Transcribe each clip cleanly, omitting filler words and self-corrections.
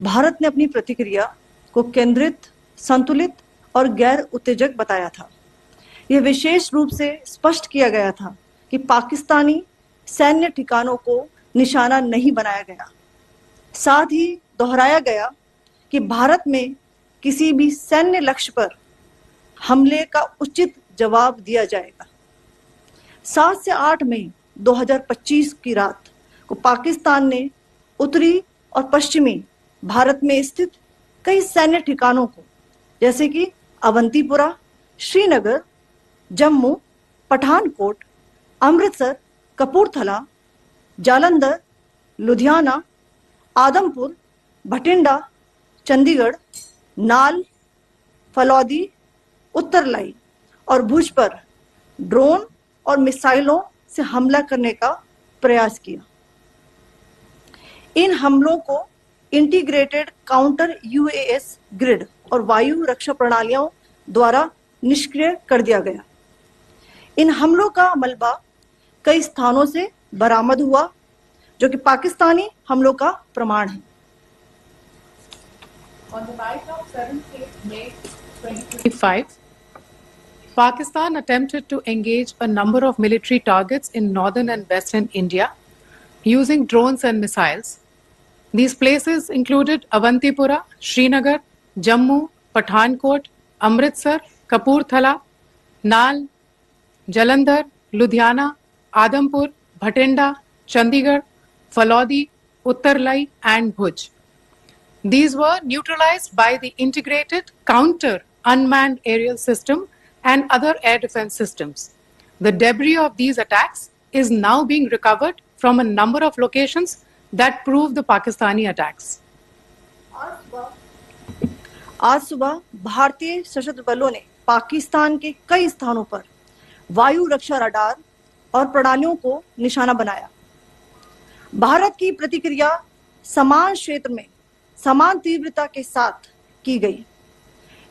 भारत ने अपनी प्रतिक्रिया को केंद्रित, संतुलित और गैर उत्तेजक बताया था। यह विशेष रूप से स्पष्ट किया गया था कि पाकिस्तानी सैन्य ठिकानों को निशाना नहीं बनाया गया। साथ ही दोहराया गया कि भारत में किसी भी सैन्य लक्ष्य पर हमले का उचित जवाब दिया जाएगा। 7 से 8 मई 2025 की रात को पाकिस्तान ने उत्तरी और पश्चिमी भारत में स्थित कई सैन्य ठिकानों को, जैसे कि अवंतीपुरा, श्रीनगर, जम्मू, पठानकोट, अमृतसर, कपूरथला, जालंधर, लुधियाना, आदमपुर, भटिंडा, चंडीगढ़, नाल, फलौदी, उत्तरलाई और भुज पर ड्रोन और मिसाइलों से हमला करने का प्रयास किया। इन हमलों को इंटीग्रेटेड काउंटर यूएस ग्रिड और वायु रक्षा प्रणालियों द्वारा निष्क्रिय कर दिया गया। इन हमलों का मलबा कई स्थानों से बरामद हुआ, जो कि पाकिस्तानी हमलों का प्रमाण है। On the night of 7th May 2025, Pakistan attempted to engage a number of military targets in northern and western India using drones and missiles. These places included Avantipura, Srinagar, Jammu, Pathankot, Amritsar, Kapurthala, Nal, Jalandhar, Ludhiana, Adampur, Bhatinda, Chandigarh, Falodi, Uttarlai and Bhuj. These were neutralized by the integrated counter unmanned aerial system and other air defense systems. The debris of these attacks is now being recovered from a number of locations that prove the Pakistani attacks. आज सुबह भारतीय सशस्त्र बलों ने पाकिस्तान के कई स्थानों पर वायु रक्षा रडार और प्रणालियों को निशाना बनाया। भारत की प्रतिक्रिया समान क्षेत्र में समान तीव्रता के साथ की गई।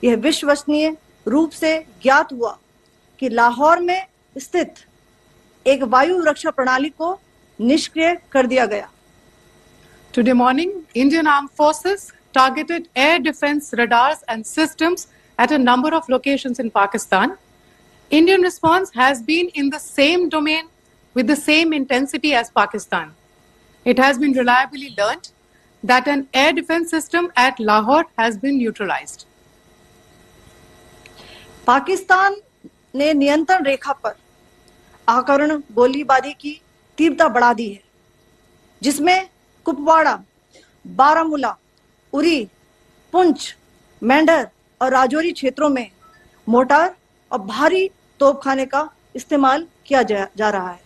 यह विश्वसनीय रूप से ज्ञात हुआ कि लाहौर में स्थित एक वायु रक्षा प्रणाली को निष्क्रिय कर दिया गया। Today morning, Indian Armed Forces targeted air defense radars and systems at a number of locations in Pakistan. Indian response has been in the same domain with the same intensity as Pakistan. It has been reliably learnt that an air defense system at Lahore has been neutralized. Pakistan ने नियंत्रण रेखा पर आकरण गोलीबारी की तीव्रता बढ़ा दी है, जिसमें कुपवाड़ा, बारामूला, उरी, पुंछ, मेंढर और राजौरी क्षेत्रों में मोर्टार और भारी तोपखाने का इस्तेमाल किया जा रहा है।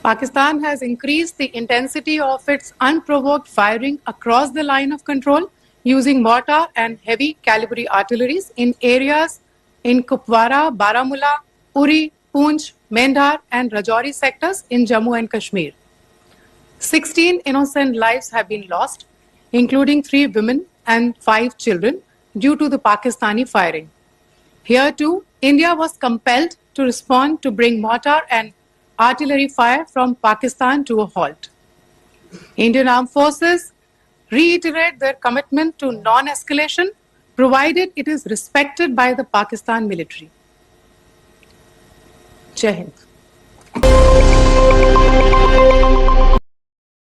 Pakistan has increased the intensity of its unprovoked firing across the line of control using mortar and heavy calibre artilleries in areas in Kupwara, Baramulla, Uri, Poonch, Mendhar and Rajouri sectors in Jammu and Kashmir. 16 innocent lives have been lost, including 3 women and 5 children, due to the Pakistani firing. Here too, India was compelled to respond to bring mortar and artillery fire from Pakistan to a halt. Indian Armed Forces reiterate their commitment to non-escalation, provided it is respected by the Pakistan military. Jai Hind.